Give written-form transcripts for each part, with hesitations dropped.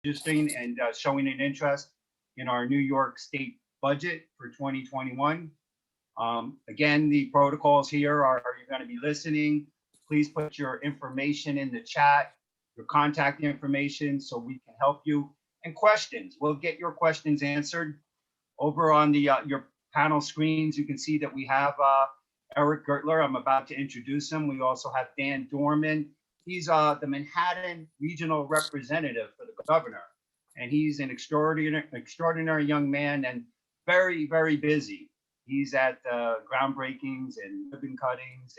registering and showing an interest in our New York State budget for 2021. Again, the protocols here are you're going to be listening. Please put your information in the chat, your contact information, so we can help you. And questions, we'll get your questions answered. Over on the your panel screens, you can see that we have Eric Gertler. I'm about to introduce him. We also have Dan Dorman. He's the Manhattan regional representative for the governor, and he's an extraordinary young man and very, very busy. He's at groundbreakings and ribbon cuttings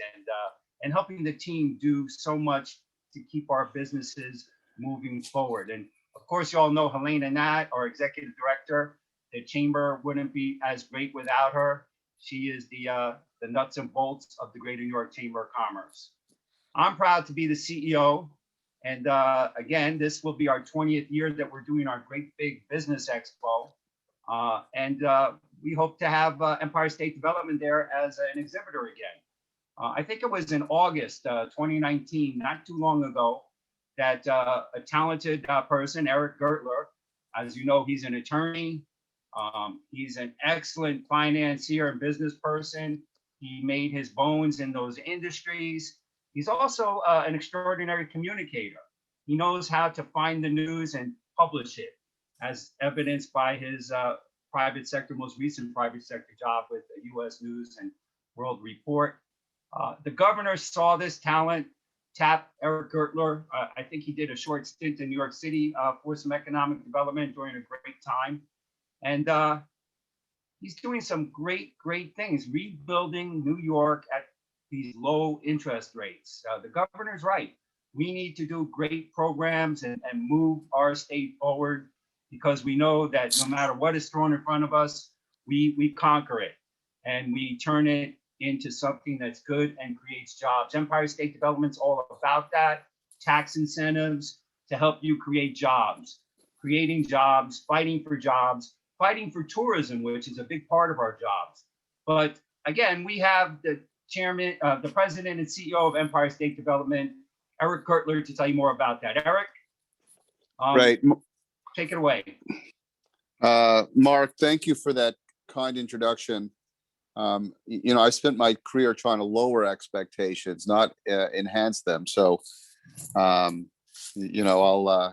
and helping the team do so much to keep our businesses moving forward. And of course, you all know Helena Nat, our executive director. The chamber wouldn't be as great without her. She is the nuts and bolts of the Greater New York Chamber of Commerce. I'm proud to be the CEO. And again, this will be our 20th year that we're doing our Great Big Business Expo. We hope to have Empire State Development there as an exhibitor again. I think it was in August 2019, not too long ago, that a talented person, Eric Gertler, as you know, he's an attorney. He's an excellent financier and business person. He made his bones in those industries. He's also an extraordinary communicator. He knows how to find the news and publish it, as evidenced by his most recent private sector job with the U.S. News and World Report. The governor saw this talent, tapped Eric Gertler. I think he did a short stint in New York City for some economic development during a great time. And he's doing some great, great things, rebuilding New York at these low interest rates. The governor's right. We need to do great programs and move our state forward, because we know that no matter what is thrown in front of us, we conquer it and we turn it into something that's good and creates jobs. Empire State Development's all about that. Tax incentives to help you create jobs, creating jobs, fighting for tourism, which is a big part of our jobs. But again, we have the chairman, the president and CEO of Empire State Development, Eric Gertler, to tell you more about that. Eric? Right. Take it away. Mark, thank you for that kind introduction. I spent my career trying to lower expectations, not enhance them. So, I'll,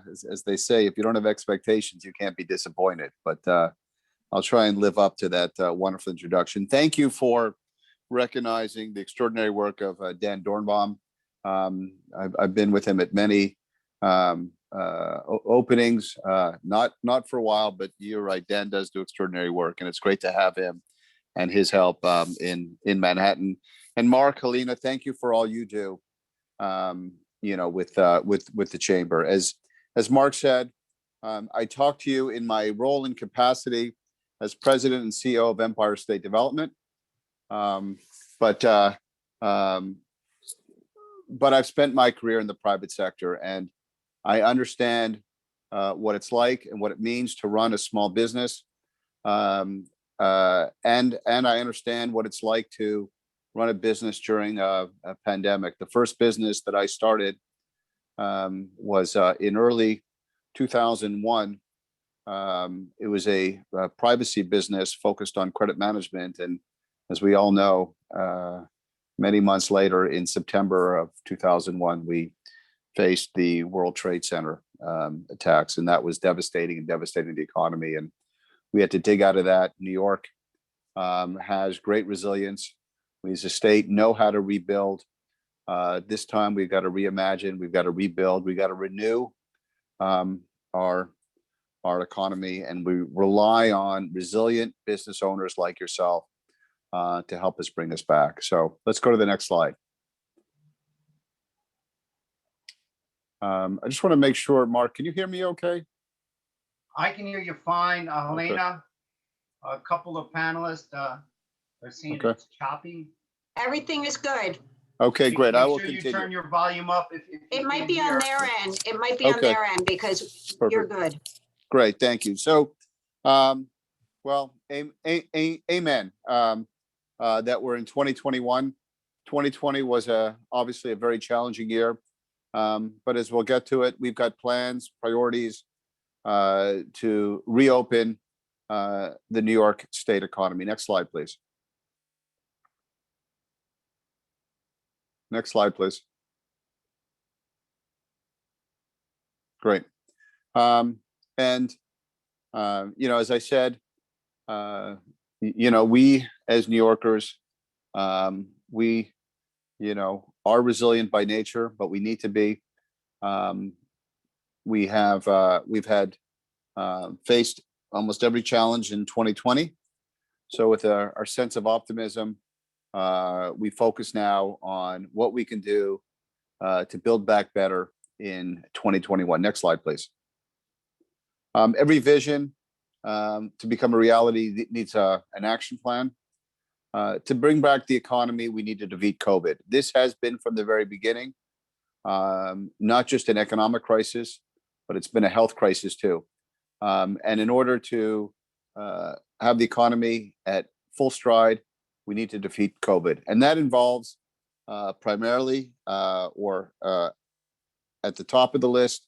as they say, if you don't have expectations, you can't be disappointed. But I'll try and live up to that wonderful introduction. Thank you for recognizing the extraordinary work of Dan Dornbaum. I've been with him at many openings, not for a while, but you're right. Dan does do extraordinary work, and it's great to have him and his help in Manhattan. And Mark, Helena, thank you for all you do. With the chamber. As Mark said, I talked to you in my role and capacity as president and CEO of Empire State Development. But I've spent my career in the private sector, and I understand what it's like and what it means to run a small business. And I understand what it's like to run a business during a pandemic. The first business that I started was in early 2001. It was a privacy business focused on credit management. And as we all know, many months later, in September of 2001, we faced the World Trade Center attacks, and that was devastating the economy. And we had to dig out of that. New York has great resilience. We as a state know how to rebuild. This time we've got to reimagine, we've got to rebuild, we've got to renew our economy, and we rely on resilient business owners like yourself to help us bring us back. So let's go to the next slide. I just want to make sure, Mark, can you hear me okay? I can hear you fine. Helena, okay. A couple of panelists are saying it's choppy. Everything is good. Okay, great. I will continue. You turn your volume up. If it might be on their end. It might be on their end because perfect. You're good. Great, thank you. So, amen. That we're in 2021. 2020 was obviously a very challenging year. But as we'll get to it, we've got plans, priorities, to reopen the New York State economy. Next slide, please. Next slide, please. Great. And as I said, we as New Yorkers, we, are resilient by nature, but we need to be. We've had faced almost every challenge in 2020. So with our sense of optimism, we focus now on what we can do to build back better in 2021. Next slide, please. Every vision to become a reality needs an action plan. To bring back the economy, we need to defeat COVID. This has been from the very beginning, not just an economic crisis, but it's been a health crisis too. And in order to have the economy at full stride, we need to defeat COVID. And that involves primarily, or at the top of the list,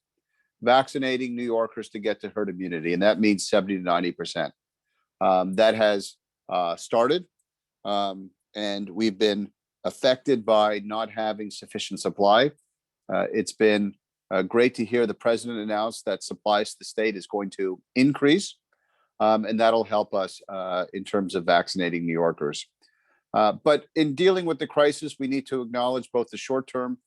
vaccinating New Yorkers to get to herd immunity. And that means 70 to 90%. That has started. And we've been affected by not having sufficient supply. It's been great to hear the president announce that supplies to the state is going to increase. And that'll help us in terms of vaccinating New Yorkers. But in dealing with the crisis, we need to acknowledge both the short-term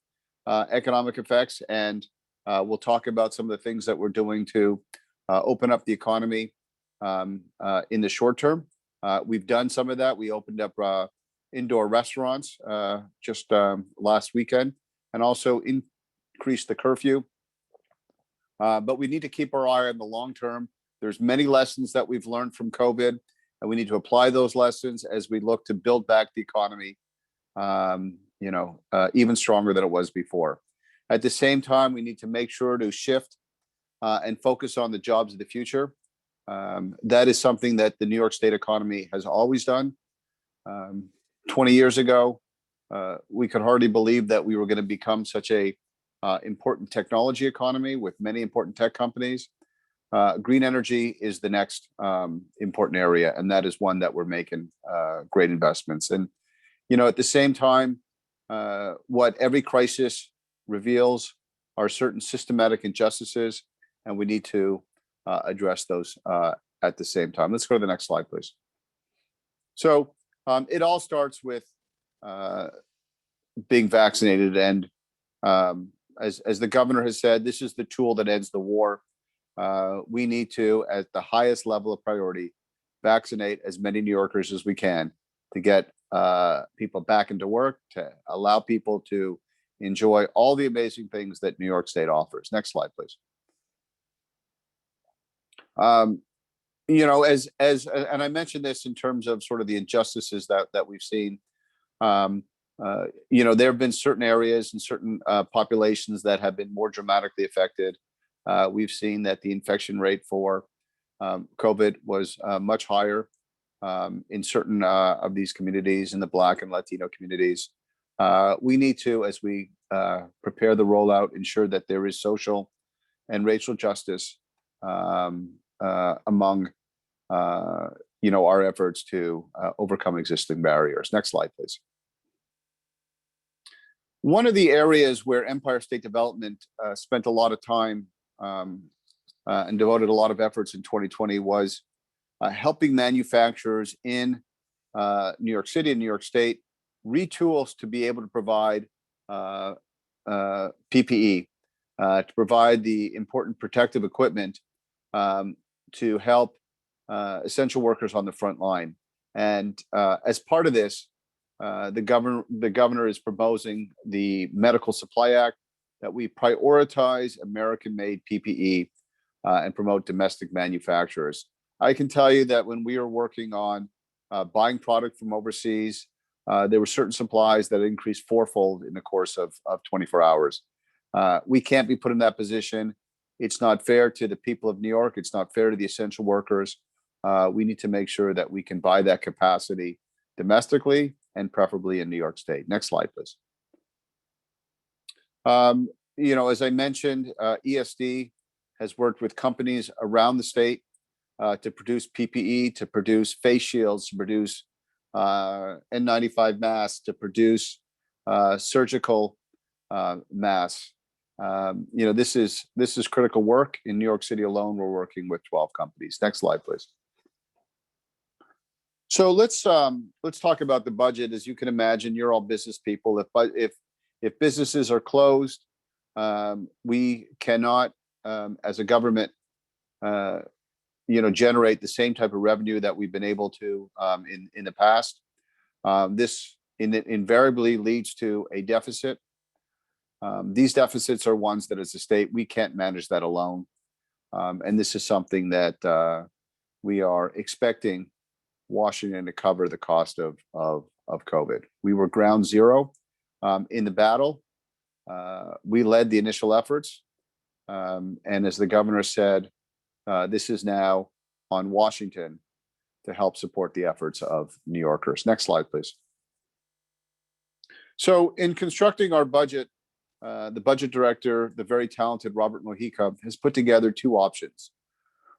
economic effects, and we'll talk about some of the things that we're doing to open up the economy in the short term. We've done some of that. We opened up indoor restaurants just last weekend, and also increased the curfew. But we need to keep our eye on the long term. There's many lessons that we've learned from COVID, and we need to apply those lessons as we look to build back the economy, even stronger than it was before. At the same time, we need to make sure to shift and focus on the jobs of the future. That is something that the New York State economy has always done. 20 years ago, we could hardly believe that we were going to become such a important technology economy with many important tech companies. Green energy is the next important area, and that is one that we're making great investments. And, at the same time, what every crisis reveals are certain systematic injustices, and we need to address those at the same time. Let's go to the next slide, please. So it all starts with being vaccinated. And as the governor has said, this is the tool that ends the war. We need to, at the highest level of priority, vaccinate as many New Yorkers as we can to get people back into work, to allow people to enjoy all the amazing things that New York State offers. Next slide, please. And I mentioned this in terms of sort of the injustices that we've seen. There have been certain areas and certain populations that have been more dramatically affected. We've seen that the infection rate for COVID was much higher in certain of these communities, in the Black and Latino communities. We need to, as we prepare the rollout, ensure that there is social and racial justice among our efforts to overcome existing barriers. Next slide, please. One of the areas where Empire State Development spent a lot of time and devoted a lot of efforts in 2020 was helping manufacturers in New York City and New York State retools to be able to provide PPE, to provide the important protective equipment to help essential workers on the front line. And as part of this, the governor is proposing the Medical Supply Act, that we prioritize American-made PPE and promote domestic manufacturers. I can tell you that when we are working on buying product from overseas, there were certain supplies that increased fourfold in the course of 24 hours. We can't be put in that position. It's not fair to the people of New York. It's not fair to the essential workers. We need to make sure that we can buy that capacity domestically and preferably in New York State. Next slide, please. As I mentioned, ESD has worked with companies around the state to produce PPE, to produce face shields, to produce N95 masks, to produce surgical masks. This is critical work. In New York City alone, we're working with 12 companies. Next slide, please. So let's talk about the budget. As you can imagine, you're all business people. If businesses are closed, we cannot, as a government, generate the same type of revenue that we've been able to in the past. This invariably leads to a deficit. These deficits are ones that, as a state, we can't manage that alone, and this is something that we are expecting Washington to cover the cost of COVID. We were ground zero in the battle. We led the initial efforts, and as the governor said, this is now on Washington to help support the efforts of New Yorkers. Next slide, please. So in constructing our budget, the budget director, the very talented Robert Mojica, has put together two options.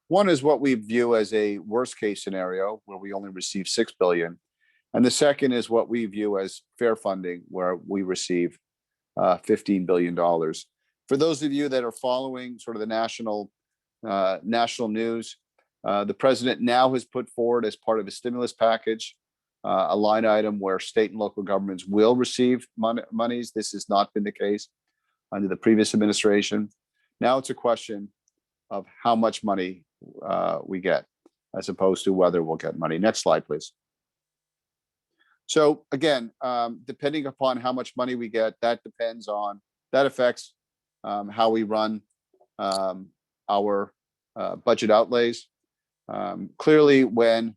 One is what we view as a worst case scenario, where we only receive $6 billion. And the second is what we view as fair funding, where we receive $15 billion. For those of you that are following sort of the national news, the president now has put forward, as part of his stimulus package, a line item where state and local governments will receive monies. This has not been the case under the previous administration. Now it's a question of how much money we get, as opposed to whether we'll get money. Next slide, please. So again, depending upon how much money we get, that affects how we run our budget outlays. Clearly, when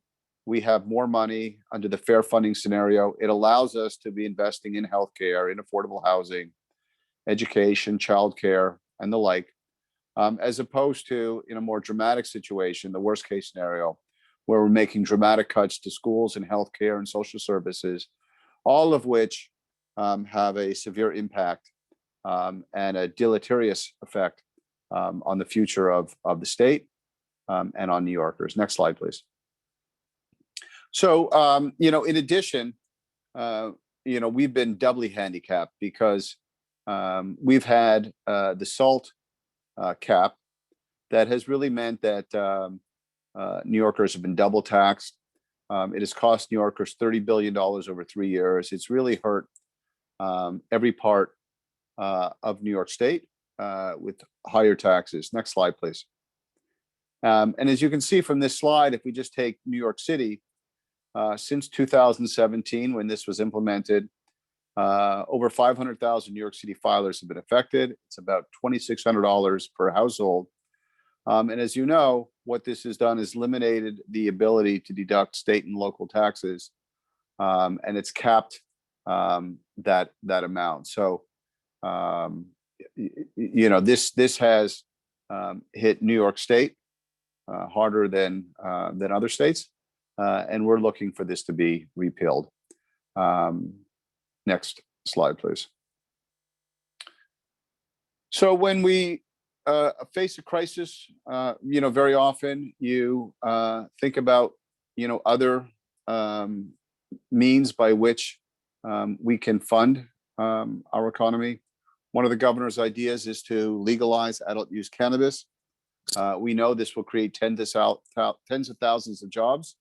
we have more money under the fair funding scenario, it allows us to be investing in healthcare, in affordable housing, education, childcare, and the like, as opposed to in a more dramatic situation, the worst case scenario, where we're making dramatic cuts to schools and healthcare and social services, all of which have a severe impact and a deleterious effect on the future of the state and on New Yorkers. Next slide, please. So, in addition, we've been doubly handicapped because we've had the SALT cap that has really meant that New Yorkers have been double taxed. It has cost New Yorkers $30 billion over 3 years. It's really hurt every part of New York State with higher taxes. Next slide, please. And as you can see from this slide, if we just take New York City, since 2017, when this was implemented, over 500,000 New York City filers have been affected. It's about $2,600 per household. And as you know, what this has done is eliminated the ability to deduct state and local taxes, and it's capped that amount. So, this has hit New York State harder than other states, and we're looking for this to be repealed. Next slide, please. So when we face a crisis, very often you think about, other means by which we can fund our economy. One of the governor's ideas is to legalize adult use cannabis. We know this will create tens of thousands of jobs,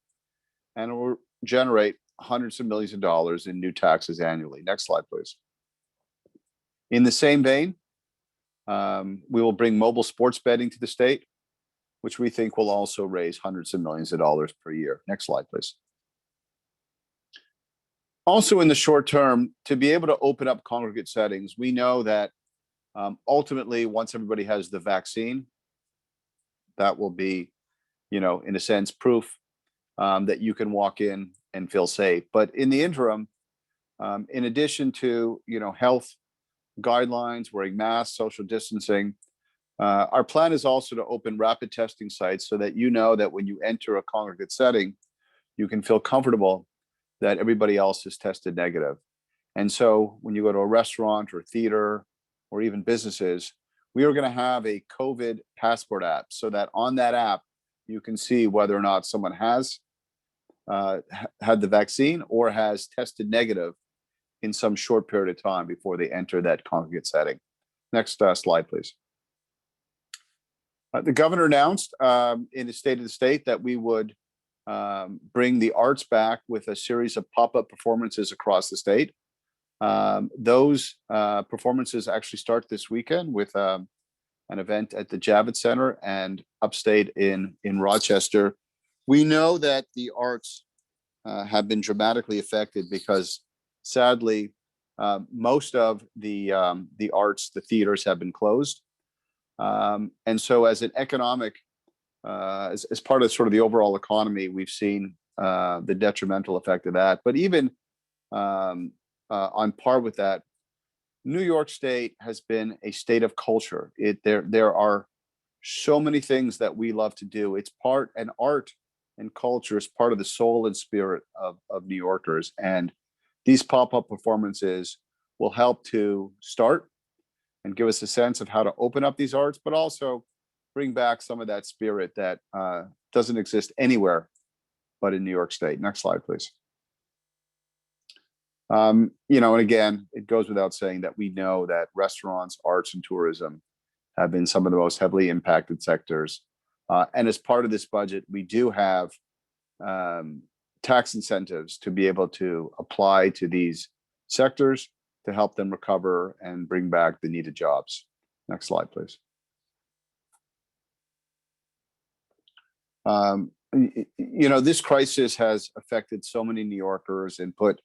and it will generate hundreds of millions of dollars in new taxes annually. Next slide, please. In the same vein, we will bring mobile sports betting to the state, which we think will also raise hundreds of millions of dollars per year. Next slide, please. Also, in the short term, to be able to open up congregate settings, we know that ultimately, once everybody has the vaccine, that will be, in a sense, proof that you can walk in and feel safe. But in the interim, in addition to, health guidelines, wearing masks, social distancing, our plan is also to open rapid testing sites so that that when you enter a congregate setting, you can feel comfortable that everybody else is tested negative. And so when you go to a restaurant or theater or even businesses, we are going to have a COVID passport app, so that on that app, you can see whether or not someone has had the vaccine or has tested negative in some short period of time before they enter that congregate setting. Next slide, please. The governor announced in the State of the State that we would bring the arts back with a series of pop-up performances across the state. Those performances actually start this weekend with an event at the Javits Center and upstate in Rochester. We know that the arts have been dramatically affected because, sadly, most of the arts, the theaters have been closed. And so as an economic, as part of sort of the overall economy, we've seen the detrimental effect of that. But even on par with that, New York State has been a state of culture. There are so many things that we love to do. It's part, and art and culture is part of the soul and spirit of New Yorkers. And these pop-up performances will help to start and give us a sense of how to open up these arts, but also bring back some of that spirit that doesn't exist anywhere but in New York State. Next slide, please. And again, it goes without saying that we know that restaurants, arts, and tourism have been some of the most heavily impacted sectors. And as part of this budget, we do have tax incentives to be able to apply to these sectors to help them recover and bring back the needed jobs. Next slide, please. This crisis has affected so many New Yorkers and put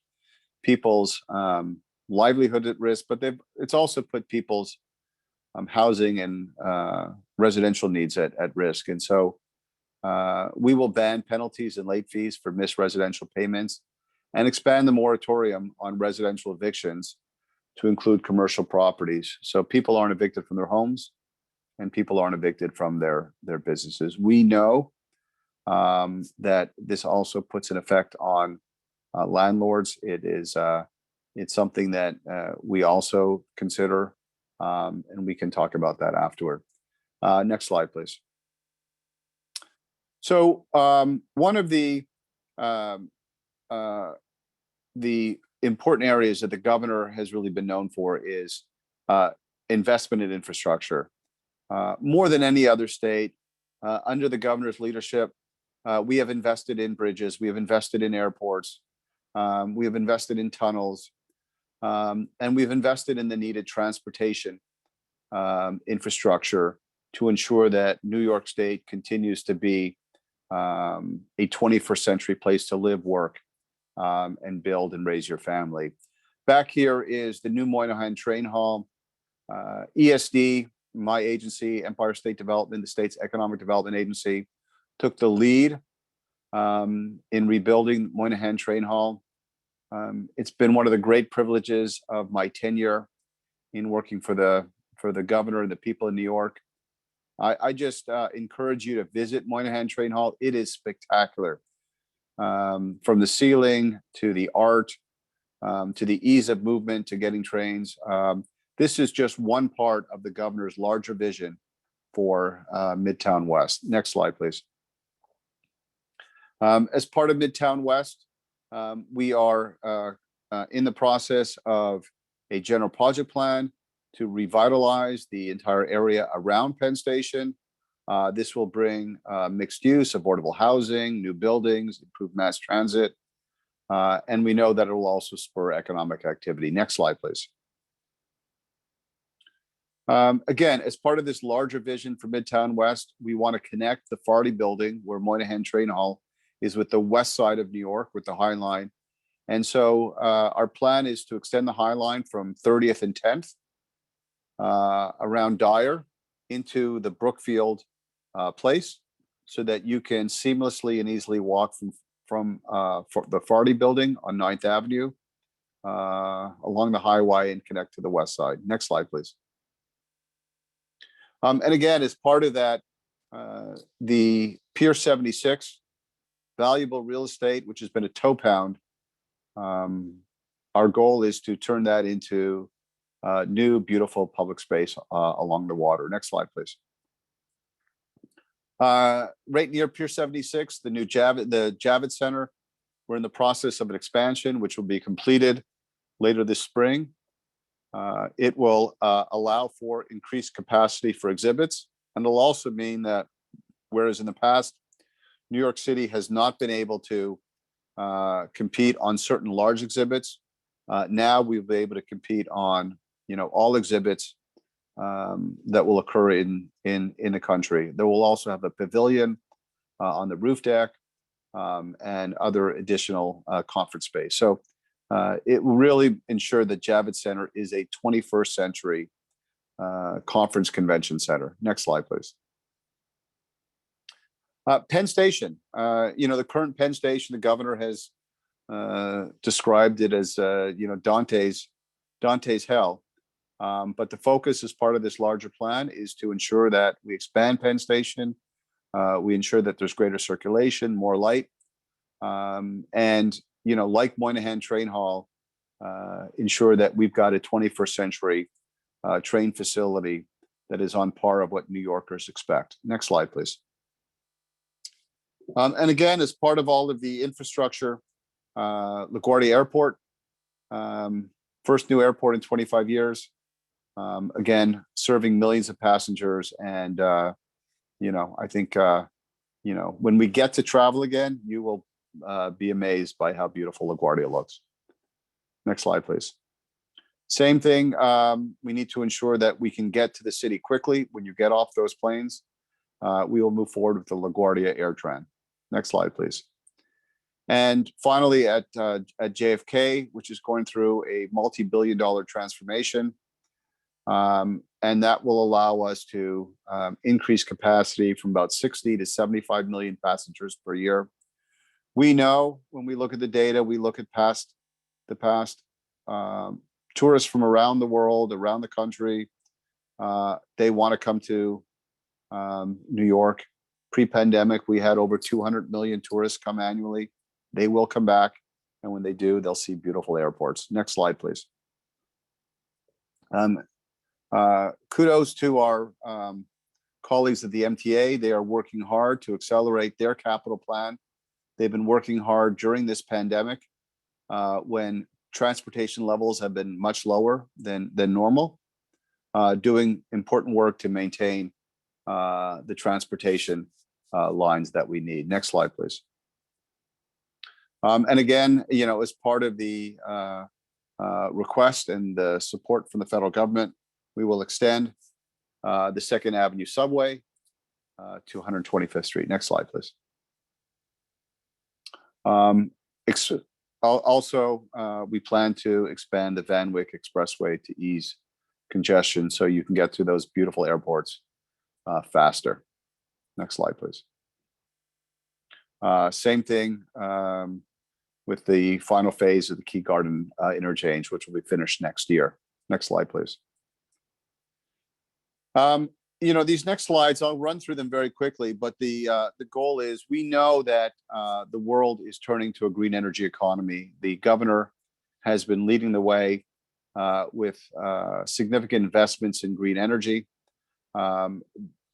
people's livelihood at risk, but it's also put people's housing and residential needs at risk. And so we will ban penalties and late fees for missed residential payments and expand the moratorium on residential evictions to include commercial properties. So people aren't evicted from their homes and people aren't evicted from their businesses. We know that this also puts an effect on landlords. It's something that we also consider, and we can talk about that afterward. Next slide, please. So one of the important areas that the governor has really been known for is investment in infrastructure. More than any other state, under the governor's leadership, we have invested in bridges, we have invested in airports, we have invested in tunnels, and we've invested in the needed transportation infrastructure to ensure that New York State continues to be a 21st century place to live, work, and build and raise your family. Back here is the new Moynihan Train Hall. ESD, my agency, Empire State Development, the state's economic development agency, took the lead in rebuilding Moynihan Train Hall. It's been one of the great privileges of my tenure in working for the governor and the people in New York. I just encourage you to visit Moynihan Train Hall. It is spectacular. From the ceiling to the art, to the ease of movement, to getting trains. This is just one part of the governor's larger vision for Midtown West. Next slide, please. As part of Midtown West, we are in the process of a general project plan to revitalize the entire area around Penn Station. This will bring mixed use, affordable housing, new buildings, improved mass transit, and we know that it will also spur economic activity. Next slide, please. Again, as part of this larger vision for Midtown West, we want to connect the Farley building where Moynihan Train Hall is with the west side of New York with the High Line. And so our plan is to extend the High Line from 30th and 10th around Dyer into the Brookfield place so that you can seamlessly and easily walk from the Farley building on 9th Avenue along the highway and connect to the west side. Next slide, please. And again, as part of that, the Pier 76, valuable real estate, which has been a toe pound, our goal is to turn that into new beautiful public space along the water. Next slide, please. Right near Pier 76, the Javits Center. We're in the process of an expansion, which will be completed later this spring. It will allow for increased capacity for exhibits, and it'll also mean that, whereas in the past, New York City has not been able to compete on certain large exhibits, now we'll be able to compete on, all exhibits that will occur in the country. There will also have a pavilion on the roof deck and other additional conference space. So it will really ensure that Javits Center is a 21st century conference convention center. Next slide, please. Penn Station, the current Penn Station, the governor has described it as, Dante's hell. But the focus as part of this larger plan is to ensure that we expand Penn Station, we ensure that there's greater circulation, more light, and, like Moynihan Train Hall, ensure that we've got a 21st century train facility that is on par of what New Yorkers expect. Next slide, please. And again, as part of all of the infrastructure, LaGuardia Airport, first new airport in 25 years, again, serving millions of passengers. And, I think, when we get to travel again, you will be amazed by how beautiful LaGuardia looks. Next slide, please. Same thing, we need to ensure that we can get to the city quickly. When you get off those planes, we will move forward with the LaGuardia AirTran. Next slide, please. And finally, at JFK, which is going through a multi-billion-dollar transformation, and that will allow us to increase capacity from about 60 to 75 million passengers per year. We know when we look at the data, we look at the past, tourists from around the world, around the country, they want to come to New York. Pre-pandemic, we had over 200 million tourists come annually. They will come back, and when they do, they'll see beautiful airports. Next slide, please. Kudos to our colleagues at the MTA. They are working hard to accelerate their capital plan. They've been working hard during this pandemic when transportation levels have been much lower than normal, doing important work to maintain the transportation lines that we need. Next slide, please. And again, as part of the request and the support from the federal government, we will extend the 2nd Avenue subway to 125th Street. Next slide, please. Also, we plan to expand the Van Wyck Expressway to ease congestion so you can get to those beautiful airports faster. Next slide, please. Same thing with the final phase of the Key Garden interchange, which will be finished next year. Next slide, please. These next slides, I'll run through them very quickly, but the goal is we know that the world is turning to a green energy economy. The governor has been leading the way with significant investments in green energy.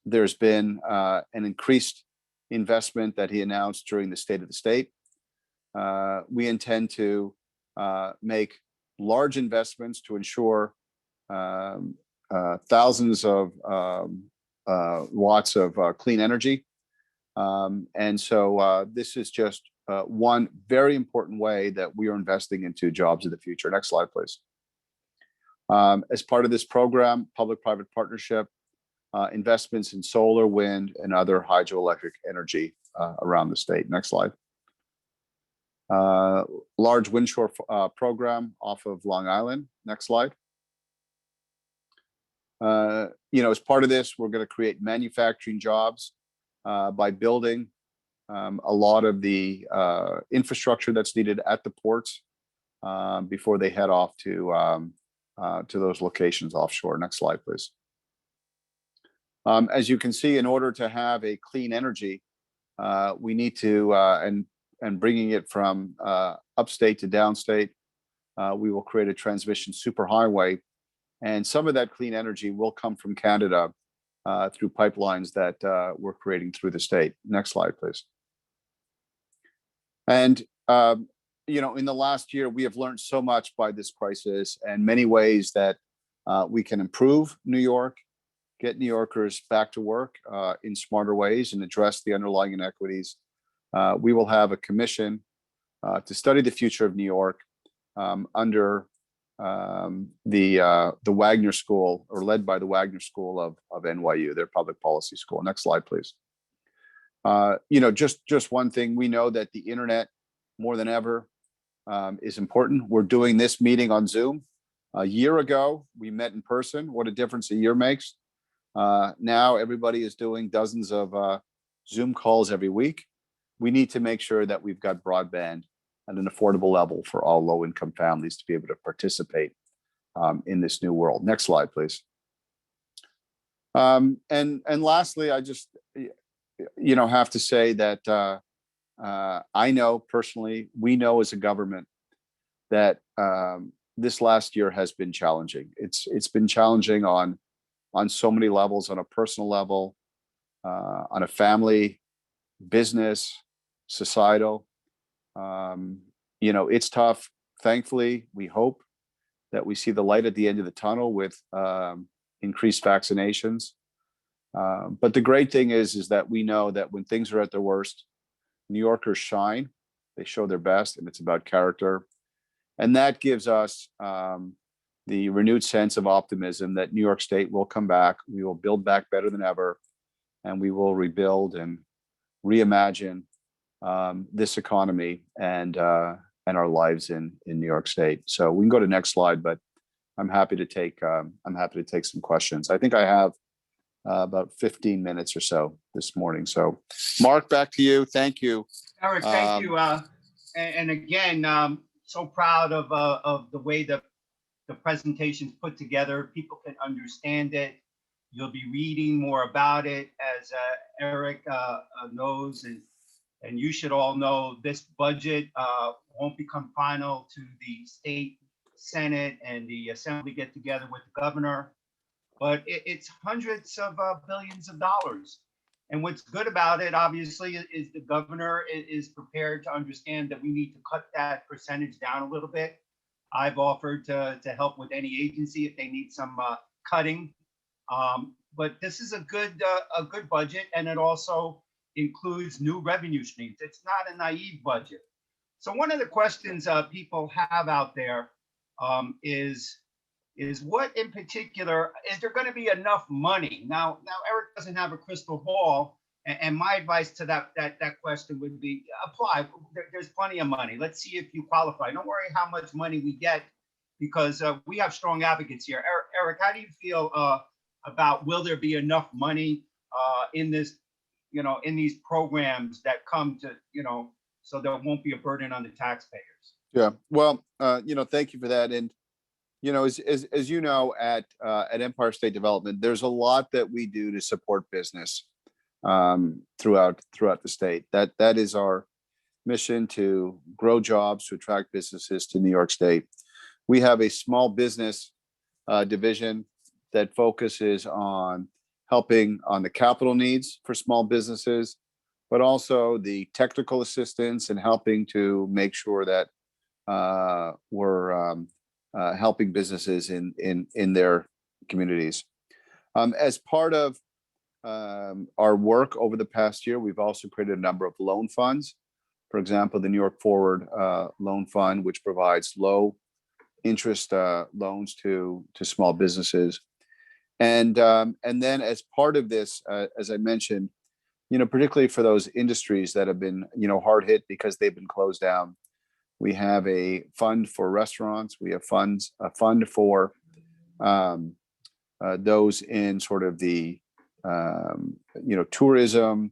There's been an increased investment that he announced during the State of the State. We intend to make large investments to ensure thousands of watts of clean energy. And so this is just one very important way that we are investing into jobs of the future. Next slide, please. As part of this program, public-private partnership, investments in solar, wind, and other hydroelectric energy around the state. Next slide. Large windshore program off of Long Island. Next slide. As part of this, we're going to create manufacturing jobs by building a lot of the infrastructure that's needed at the ports before they head off to those locations offshore. Next slide, please. As you can see, in order to have a clean energy, we need to, and bringing it from upstate to downstate, we will create a transmission superhighway And some of that clean energy will come from Canada through pipelines that we're creating through the state. Next slide, please. And, in the last year, we have learned so much by this crisis and many ways that we can improve New York, get New Yorkers back to work in smarter ways and address the underlying inequities. We will have a commission to study the future of New York under the Wagner School, or led by the Wagner School of NYU, their public policy school. Next slide, please. Just one thing, we know that the internet more than ever is important. We're doing this meeting on Zoom. A year ago, we met in person. What a difference a year makes. Now everybody is doing dozens of Zoom calls every week. We need to make sure that we've got broadband at an affordable level for all low-income families to be able to participate in this new world. Next slide, please. And lastly, I just have to say that I know personally, we know as a government that this last year has been challenging. It's been challenging on so many levels, on a personal level, on a family, business, societal. It's tough. Thankfully, we hope that we see the light at the end of the tunnel with increased vaccinations. But the great thing is that we know that when things are at their worst, New Yorkers shine, they show their best, and it's about character. And that gives us the renewed sense of optimism that New York State will come back. We will build back better than ever, and we will rebuild and reimagine this economy and our lives in New York State. So we can go to the next slide, but I'm happy to take some questions. I think I have about 15 minutes or so this morning. So Mark, back to you. Thank you. Eric, thank you. And again, so proud of the way the presentation's put together. People can understand it. You'll be reading more about it, as Eric knows, and you should all know this budget won't become final to the state Senate and the Assembly get together with the governor, but it's hundreds of billions of dollars. And what's good about it, obviously, is the governor is prepared to understand that we need to cut that percentage down a little bit. I've offered to help with any agency if they need some cutting. But this is a good budget, and it also includes new revenue streams. It's not a naive budget. So one of the questions people have out there is what in particular, is there going to be enough money? Now Eric doesn't have a crystal ball, and my advice to that question would be apply. There's plenty of money. Let's see if you qualify. Don't worry how much money we get, because we have strong advocates here. Eric, how do you feel about, will there be enough money in this, in these programs that come to, so there won't be a burden on the taxpayers? Yeah, well, thank you for that. And as you know, at Empire State Development, there's a lot that we do to support business throughout the state. That is our mission, to grow jobs, to attract businesses to New York State. We have a small business division that focuses on helping on the capital needs for small businesses, but also the technical assistance and helping to make sure that we're helping businesses in their communities. As part of our work over the past year, we've also created a number of loan funds. For example, the New York Forward Loan Fund, which provides low interest loans to small businesses. And then as part of this, as I mentioned, particularly for those industries that have been, hard hit because they've been closed down, we have a fund for restaurants. We have a fund for those in sort of the, tourism,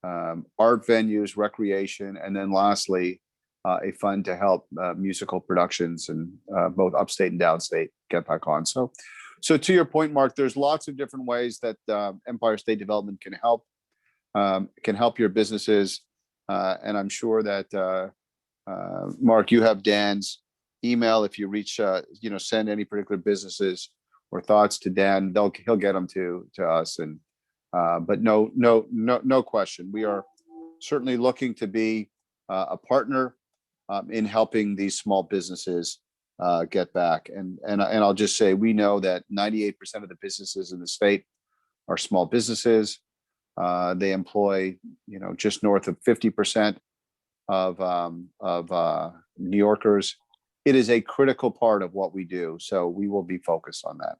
art venues, recreation, and then lastly, a fund to help musical productions and both upstate and downstate get back on. So to your point, Mark, there's lots of different ways that Empire State Development can help your businesses, and I'm sure that Mark, you have Dan's email. If you reach, send any particular businesses or thoughts to Dan, he'll get them to us. And but no question, we are certainly looking to be a partner in helping these small businesses get back. And I'll just say, we know that 98% of the businesses in the state are small businesses. They employ, just north of 50% of New Yorkers. It is a critical part of what we do, so we will be focused on that.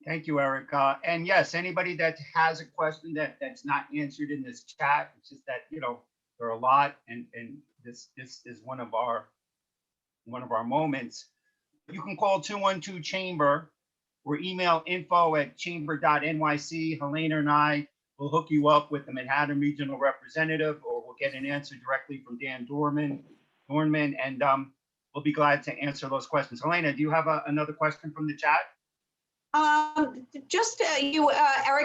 Thank you, Eric. And yes, anybody that has a question that's not answered in this chat, it's just that, there are a lot, and this is one of our moments. You can call 212-CHAMBER or email info@chamber.nyc. Helena and I will hook you up with the Manhattan Regional Representative, or we'll get an answer directly from Dan Dorman, and we'll be glad to answer those questions. Helena, do you have another question from the chat? Eric,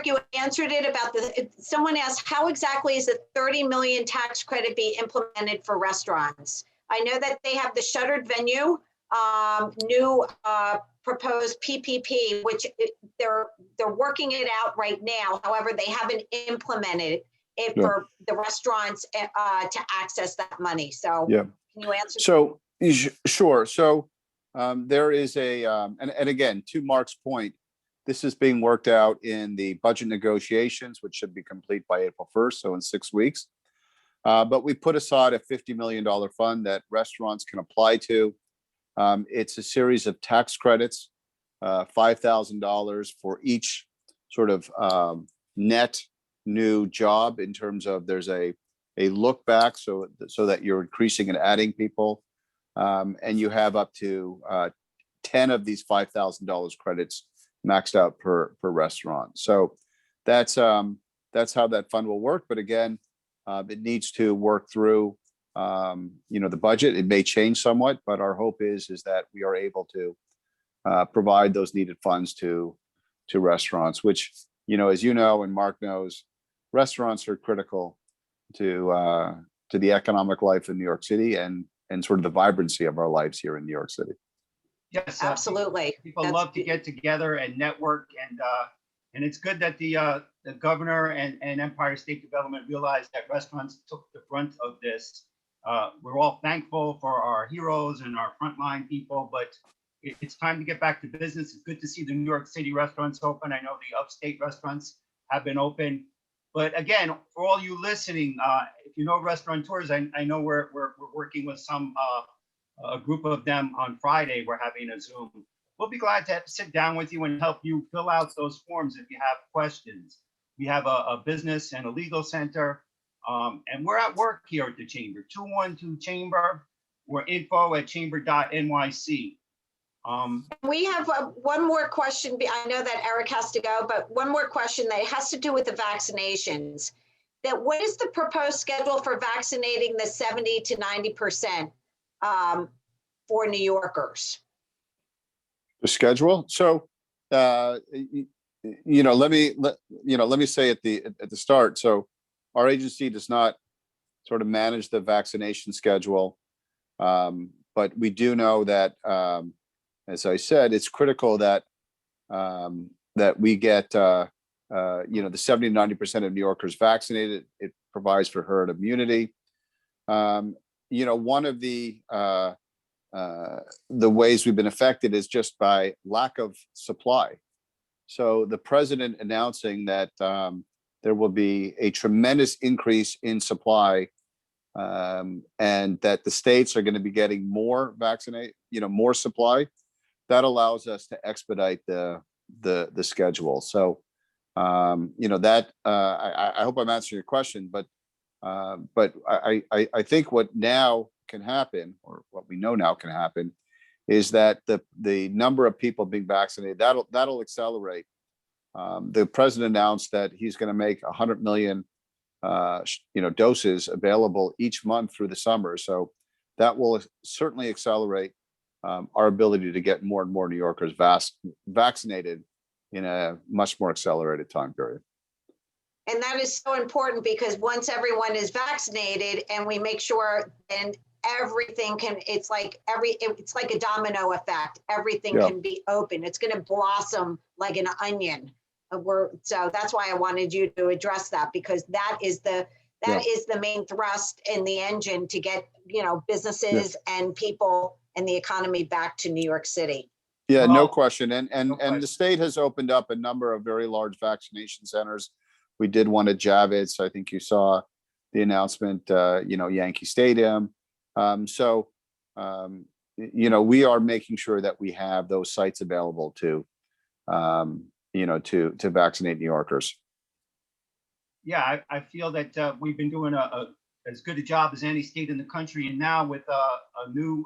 you answered it about someone asked, how exactly is the 30 million tax credit be implemented for restaurants? I know that they have the shuttered venue, new proposed PPP, which they're working it out right now. However, they haven't implemented it for the restaurants to access that money. So can you answer? So sure. So there is and again, to Mark's point, this is being worked out in the budget negotiations, which should be complete by April 1st, so in 6 weeks. But we put aside a $50 million fund that restaurants can apply to. It's a series of tax credits, $5,000 for each sort of net new job, in terms of there's a look back, so that you're increasing and adding people. And you have up to 10 of these $5,000 credits maxed out per restaurant. So that's how that fund will work. But again, it needs to work through the budget. It may change somewhat, but our hope is that we are able to provide those needed funds to restaurants, which, as you know, and Mark knows, restaurants are critical to the economic life in New York City and sort of the vibrancy of our lives here in New York City. Yes, absolutely. People love to get together and network, and it's good that the governor and Empire State Development realized that restaurants took the brunt of this. We're all thankful for our heroes and our frontline people, but it's time to get back to business. It's good to see the New York City restaurants open. I know the upstate restaurants have been open. But again, for all you listening, if you know restaurateurs, I know we're working with a group of them on Friday. We're having a Zoom. We'll be glad to sit down with you and help you fill out those forms if you have questions. We have a business and a legal center, and we're at work here at the Chamber. 212-CHAMBER or info@chamber.nyc. We have one more question. I know that Eric has to go, but one more question that has to do with the vaccinations. That what is the proposed schedule for vaccinating the 70 to 90% for New Yorkers? The schedule. So, let me say at the start. So, our agency does not sort of manage the vaccination schedule, but we do know that, as I said, it's critical that we get the 70 to 90% of New Yorkers vaccinated. It provides for herd immunity. One of the ways we've been affected is just by lack of supply. So the president announcing that there will be a tremendous increase in supply, and that the states are going to be getting more more supply. That allows us to expedite the schedule. So, I hope I'm answering your question, but I think what now can happen, or what we know now can happen, is that the number of people being vaccinated, that'll accelerate. The president announced that he's going to make 100 million doses available each month through the summer. So that will certainly accelerate our ability to get more and more New Yorkers vaccinated in a much more accelerated time period. And that is so important, because once everyone is vaccinated and we make sure, and everything can, it's like it's like a domino effect. Everything Yeah. can be open. It's going to blossom like an onion. So that's why I wanted you to address that, because that is the main thrust in the engine to get, businesses and people and the economy back to New York City. Yeah, no Well, question. no And question. the state has opened up a number of very large vaccination centers. We did one at Javits. I think you saw the announcement, Yankee Stadium. We are making sure that we have those sites available to vaccinate New Yorkers. Yeah, I feel that we've been doing as good a job as any state in the country, and now with a new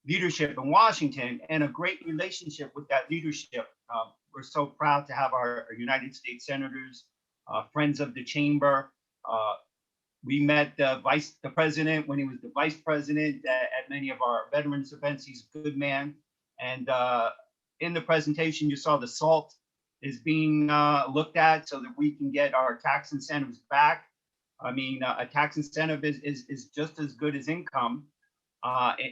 leadership in Washington and a great relationship with that leadership. We're so proud to have our United States senators, friends of the chamber. We met the president when he was the vice president at many of our veterans events. He's a good man. And in the presentation, you saw the SALT is being looked at so that we can get our tax incentives back. I mean, a tax incentive is just as good as income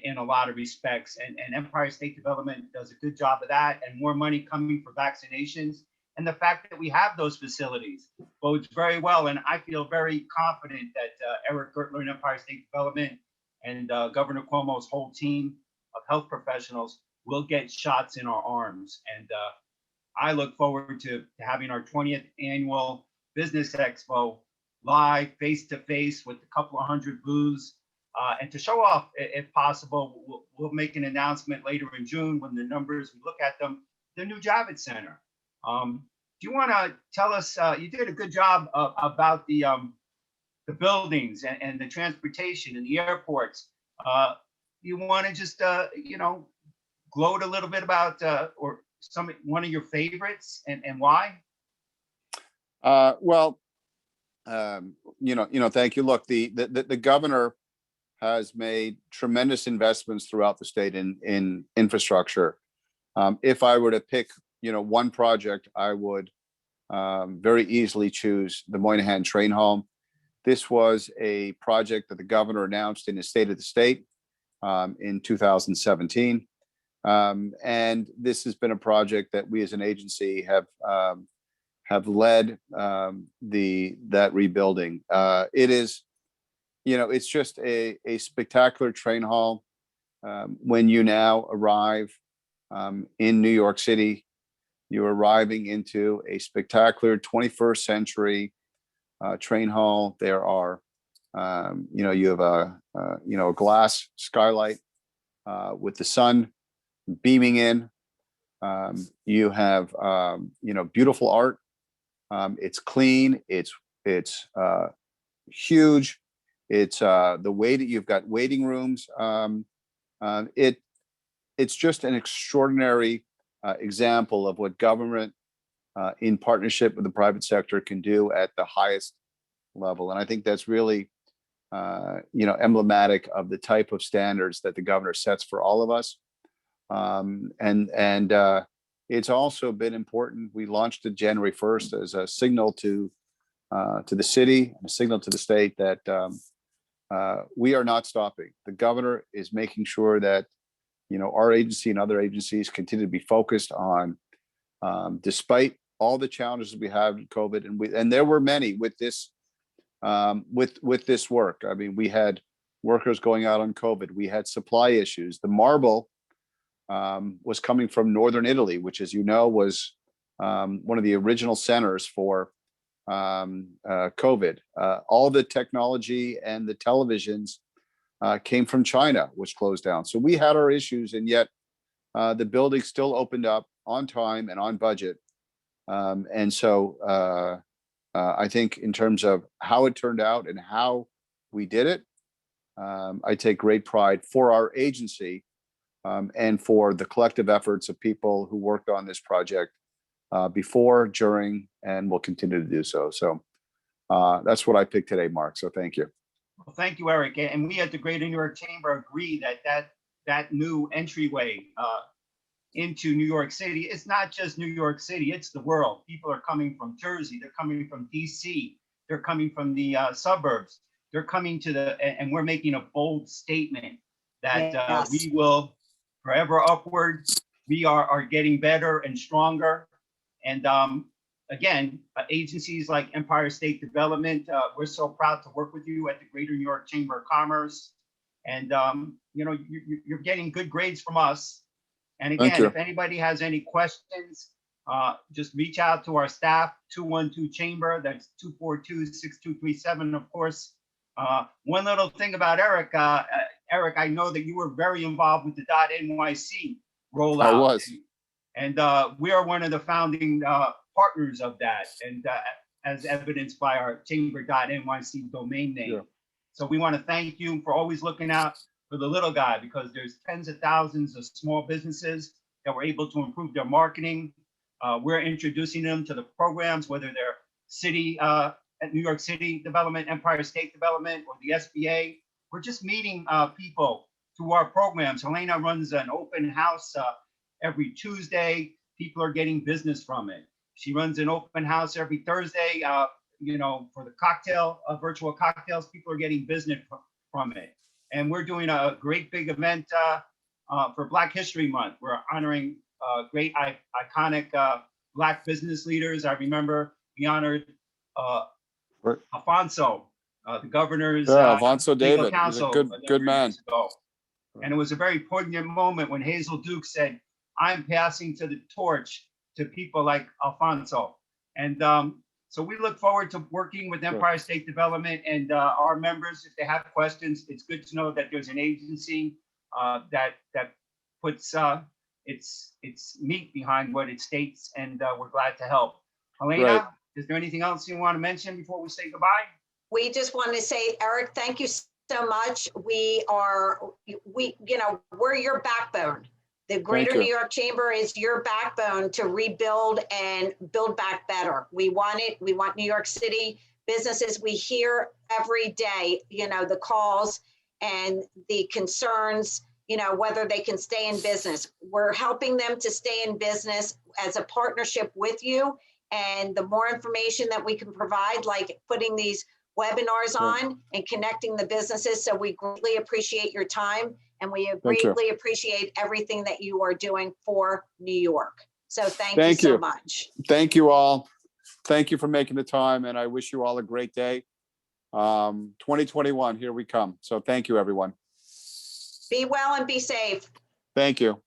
in a lot of respects. And Empire State Development does a good job of that, and more money coming for vaccinations. And the fact that we have those facilities bodes very well. And I feel very confident that Eric Gertler and Empire State Development and Governor Cuomo's whole team of health professionals will get shots in our arms. And I look forward to having our 20th annual Business Expo live, face-to-face with a couple of hundred booths. And to show off, if possible, we'll make an announcement later in June when the numbers, we look at them, the new Javits Center. Do you want to tell us, you did a good job about the buildings and the transportation and the airports. You want to just, gloat a little bit about one of your favorites and why? Thank you. Look, the governor has made tremendous investments throughout the state in infrastructure. If I were to pick, one project, I would very easily choose the Moynihan Train Hall. This was a project that the governor announced in his State of the State in 2017. And this has been a project that we as an agency have led that rebuilding. It is, it's just a spectacular train hall. When you now arrive in New York City, you're arriving into a spectacular 21st century train hall. There are, you have a glass skylight with the sun beaming in. You have, beautiful art. It's clean. It's huge. It's the way that you've got waiting rooms. It's just an extraordinary example of what government in partnership with the private sector can do at the highest level. And I think that's really, emblematic of the type of standards that the governor sets for all of us. It's also been important. We launched it January 1st as a signal to the city, a signal to the state that we are not stopping. The governor is making sure that, our agency and other agencies continue to be focused on, despite all the challenges we have in COVID, and there were many with this, with this work. I mean, we had workers going out on COVID. We had supply issues. The marble was coming from northern Italy, which, as you know, was one of the original centers for COVID. All the technology and the televisions came from China, which closed down. So we had our issues, and yet the building still opened up on time and on budget. I think in terms of how it turned out and how we did it, I take great pride for our agency and for the collective efforts of people who worked on this project before, during, and will continue to do so. So that's what I picked today, Mark. So thank you. Well, thank you, Eric. And we at the Greater New York Chamber agree that new entryway into New York City, it's not just New York City, it's the world. People are coming from Jersey, they're coming from DC, they're coming from the suburbs. they're coming to and we're making a bold statement that Yes. we will forever upward. We are getting better and stronger. And again, agencies like Empire State Development, we're so proud to work with you at the Greater New York Chamber of Commerce. And you're getting good grades from us. And Thank again, you. if anybody has any questions, just reach out to our staff, 212-CHAMBER, that's 242-6237, of course. One little thing about Eric, Eric, I know that you were very involved with the .NYC rollout. I was. And we are one of the founding partners of that, and as evidenced by our chamber.nyc domain name. Yeah. So we want to thank you for always looking out for the little guy, because there's tens of thousands of small businesses that were able to improve their marketing. We're introducing them to the programs, whether they're city, at New York City Development, Empire State Development, or the SBA. We're just meeting people through our programs. Helena runs an open house every Tuesday. People are getting business from it. She runs an open house every Thursday, for the cocktail, virtual cocktails. People are getting business from it. And we're doing a great big event for Black History Month. We're honoring great iconic Black business leaders. I remember we honored Alfonso, the governor's Alfonso legal David. He's a counsel good man. years ago. And it was a very poignant moment when Hazel Duke said, "I'm passing to the torch to people like Alfonso." And so we look forward to working with Empire State Development and our members. If they have questions, it's good to know that there's an agency that puts its meat behind what it states, and we're glad to help. Helena, Right. Is there anything else you want to mention before we say goodbye? We just want to say, Eric, thank you so much. We're your backbone. The Greater you. New York Chamber is your backbone to rebuild and build back better. We want it. We want New York City businesses. We hear every day, the calls and the concerns, whether they can stay in business. We're helping them to stay in business as a partnership with you. And the more information that we can provide, like putting these webinars on and connecting the businesses. So we greatly appreciate your time, and we greatly appreciate everything that you are doing for New York. So thank you so much. Thank you all. Thank you for making the time, and I wish you all a great day. 2021, here we come. So thank you, everyone. Be well and be safe. Thank you.